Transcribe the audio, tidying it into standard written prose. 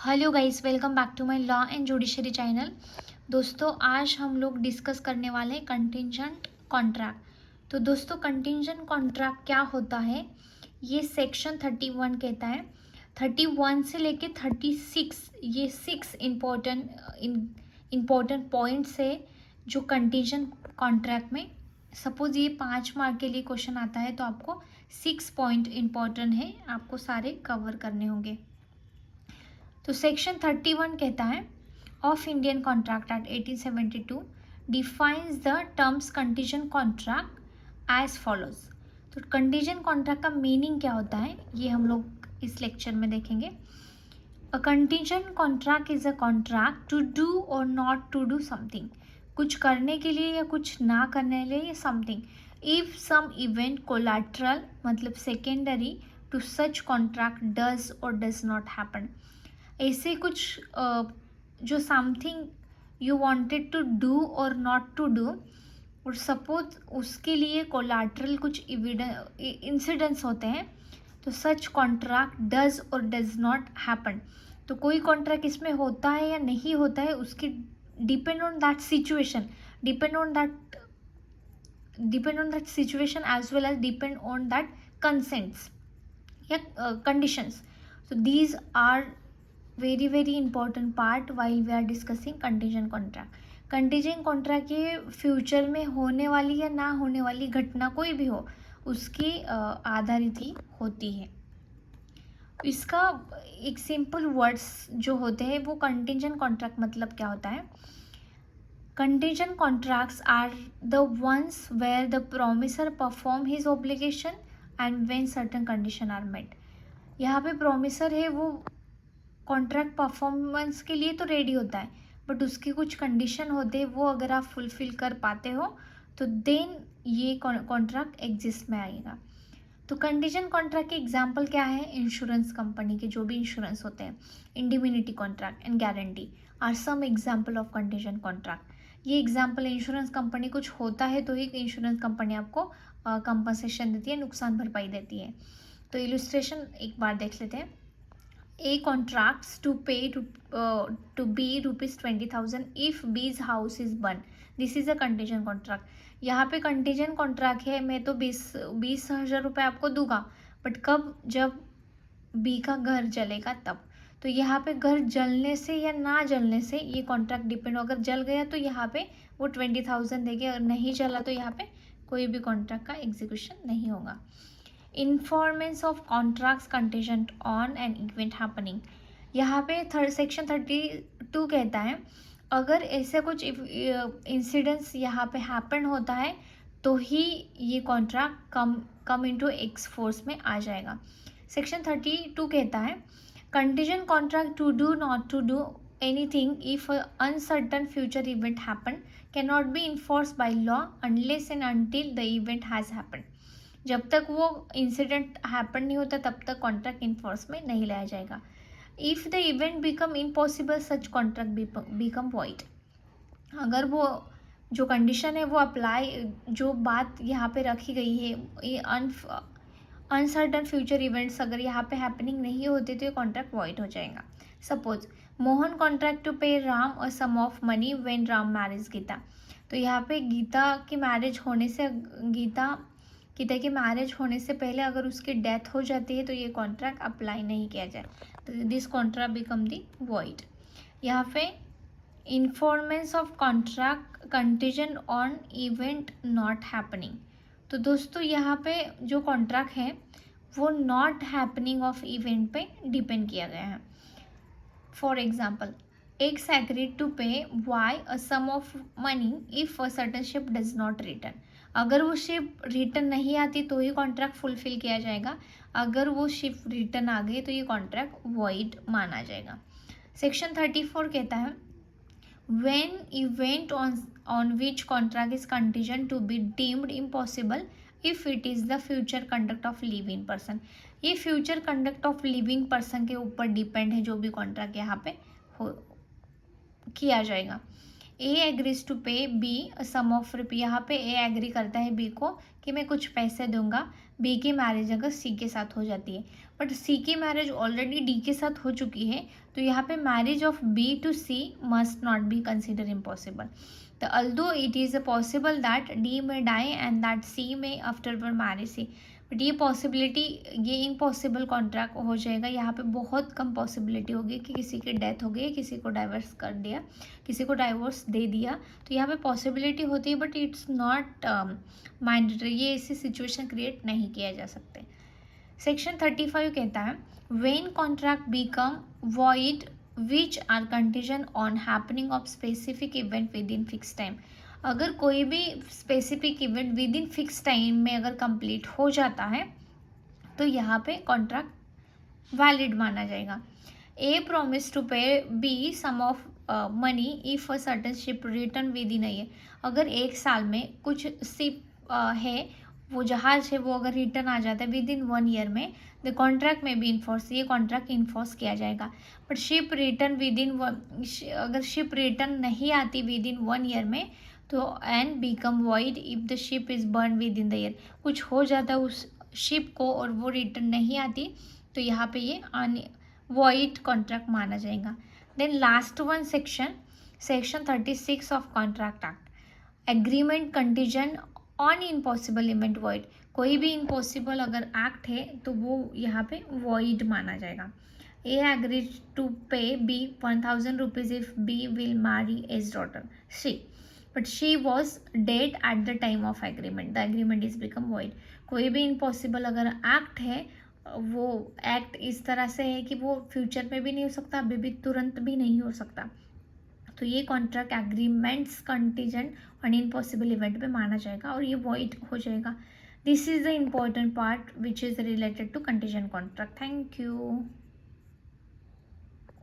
Hello guys, welcome back to my law and judiciary channel. दोस्तों, आज हम लोग डिस्कस करने वाले हैं कंटिजेंट कॉन्ट्रैक्ट। तो दोस्तों, कंटिजेंट कॉन्ट्रैक्ट क्या होता है, ये सेक्शन 31 कहता है। 31 से लेके 36 ये 6 इम्पोर्टेंट पॉइंट्स है जो कंटिजेंट कॉन्ट्रैक्ट में। सपोज ये 5 मार्क के लिए क्वेश्चन आता है तो आपको 6 पॉइंट इम्पोर्टेंट है, आपको सारे कवर करने होंगे। तो सेक्शन 31 कहता है of Indian contract act 1872 defines the terms contingent contract as follows. तो कंटीजेंट कॉन्ट्रैक्ट का मीनिंग क्या होता है ये हम लोग इस लेक्चर में देखेंगे। A contingent contract is a contract to do or not to do something, कुछ करने के लिए या कुछ ना करने के लिए something. If some event collateral मतलब secondary to such contract does or does not happen. ऐसे कुछ जो something you wanted to do or not to do, और सपोज उसके लिए कोलैटरल कुछ इंसिडेंट्स होते हैं तो such contract does or does not happen. तो कोई कॉन्ट्रैक्ट इसमें होता है या नहीं होता है उसकी depend on that situation, depend on that situation as well as depend on that consents या conditions. so these are very important part while we are discussing contingent contract। Contingent contract ये फ्यूचर में होने वाली या ना होने वाली घटना कोई भी हो उसकी आधारित ही होती है। इसका एक सिंपल वर्ड्स जो होते हैं वो कंटीजेंट कॉन्ट्रैक्ट मतलब क्या होता है। Contingent contracts are the ones where the promisor perform his obligation and when certain condition are met. यहाँ पे प्रोमिसर है वो कॉन्ट्रैक्ट परफॉर्मेंस के लिए तो रेडी होता है, बट उसके कुछ कंडीशन होते हैं वो अगर आप फुलफिल कर पाते हो तो देन ये कॉन्ट्रैक्ट एग्जिस्ट में आएगा। तो कंडीशन कॉन्ट्रैक्ट के एग्जांपल क्या है, इंश्योरेंस कंपनी के जो भी इंश्योरेंस होते हैं, indemnity contract and guarantee are some example of condition contract. ये एग्जांपल इंश्योरेंस कंपनी कुछ होता है तो ही इंश्योरेंस कंपनी आपको कंपनसेशन देती है, नुकसान भरपाई देती है। तो इलस्ट्रेशन एक बार देख लेते हैं। A contracts to pay to B rupees 20,000 if B's house is burned. This is a contingent contract। यहाँ पे contingent contract है, मैं तो 20,000 रुपये आपको दूंगा, बट कब, जब B का घर जलेगा तब। तो यहाँ पे घर जलने से या ना जलने से ये कॉन्ट्रैक्ट डिपेंड हो। अगर जल गया तो यहाँ पे वो 20,000 देंगे, अगर नहीं जला तो यहाँ पे कोई भी कॉन्ट्रैक्ट का एग्जीक्यूशन नहीं होगा। Enforcement of contracts contingent on an event happening. यहाँ पे सेक्शन 32 कहता है अगर ऐसे कुछ इंसिडेंट्स यहाँ पे हैपन होता है तो ही ये contract come into ex force में आ जाएगा। सेक्शन 32 कहता है contingent contract to do not to do anything if uncertain future event happen can not be enforce by law unless and until the event has happen. जब तक वो incident happen नहीं होता तब तक कॉन्ट्रैक्ट इन्फोर्स में नहीं लाया जाएगा। If the event become impossible such contract become void. अगर वो जो कंडीशन है वो अप्लाई, जो बात यहाँ पे रखी गई है, ये अनसर्टन फ्यूचर इवेंट्स अगर यहाँ पे हैपनिंग नहीं होते तो ये कॉन्ट्रैक्ट वॉइड हो जाएगा। Suppose Mohan contract to pay Ram a sum of money when Ram marriage Gita. तो यहाँ पे गीता की मैरिज होने से गीता की मैरिज होने से पहले अगर उसकी डेथ हो जाती है तो ये कॉन्ट्रैक्ट अप्लाई नहीं किया जाए, तो this contract become the void. यहाँ पे enforcement of contract contingent on event not happening. तो दोस्तों यहाँ पे जो कॉन्ट्रैक्ट है वो नॉट हैपनिंग ऑफ इवेंट पे डिपेंड किया गया है। For example, X agreed to pay Y a sum of money if a certain ship does not return। अगर वो शिप रिटर्न नहीं आती तो ही कॉन्ट्रैक्ट फुलफिल किया जाएगा, अगर वो शिप रिटर्न आ गई तो ये कॉन्ट्रैक्ट वॉइड माना जाएगा। सेक्शन 34 कहता है when event on which contract is contingent to be deemed impossible if it is the future conduct of living person. ये future conduct of living person के ऊपर डिपेंड है जो भी कॉन्ट्रैक्ट यहाँ पे हो किया जाएगा। A agrees to pay B sum of rupee. यहाँ पे ए एग्री करता है बी को कि मैं कुछ पैसे दूंगा बी की मैरिज अगर सी के साथ हो जाती है, बट सी की मैरिज ऑलरेडी डी के साथ हो चुकी है, तो यहाँ पे marriage of B to C must not be consider impossible. तो although it is a possible that D may die and that C may afterward marry C, but ये पॉसिबिलिटी, ये इम्पॉसिबल कॉन्ट्रैक्ट हो जाएगा. यहाँ पे बहुत कम पॉसिबिलिटी होगी कि किसी की डेथ हो गई, किसी को डाइवर्स कर दिया, किसी को डाइवोर्स दे दिया. तो यहाँ पे पॉसिबिलिटी होती है बट इट्स नॉट मैंडेटरी. ये ऐसी सिचुएशन क्रिएट नहीं किया जा सकते. सेक्शन 35 कहता है when contract become void which are condition on happening of specific event with in fix time. अगर कोई भी specific event with in fix time में अगर कंप्लीट हो जाता है तो यहाँ पे कॉन्ट्रैक्ट वैलिड माना जाएगा. A promise to pay B sum of money if a certain ship return with in a year. अगर एक साल में कुछ शिप है, वो जहाज है, वो अगर रिटर्न आ जाता है विद इन 1 ईयर में, द कॉन्ट्रैक्ट में भी इन्फोर्स, ये कॉन्ट्रैक्ट इन्फोर्स किया जाएगा. बट शिप रिटर्न विद इन, अगर शिप रिटर्न नहीं आती विद इन 1 ईयर में तो and become void if the ship is burn with in the year. कुछ हो जाता है उस शिप को और वो रिटर्न नहीं आती, तो यहाँ पे ये वॉइड कॉन्ट्रैक्ट माना जाएगा. Then last one section 36 of contract act, agreement condition on impossible event void. कोई भी इम्पॉसिबल अगर एक्ट है तो वो यहाँ पे वॉइड माना जाएगा. A agrees to pay B 1000 rupees if B will marry as daughter C, but she was dead at the time of agreement, the agreement is become void. कोई भी इम्पॉसिबल अगर एक्ट है, वो एक्ट इस तरह से है कि वो फ्यूचर में भी नहीं हो सकता, अभी भी तुरंत भी नहीं हो सकता, तो ये contract agreements contingent on impossible event पे माना जाएगा और ये वॉइड हो जाएगा. This is the important part which is related to contingent contract. Thank you.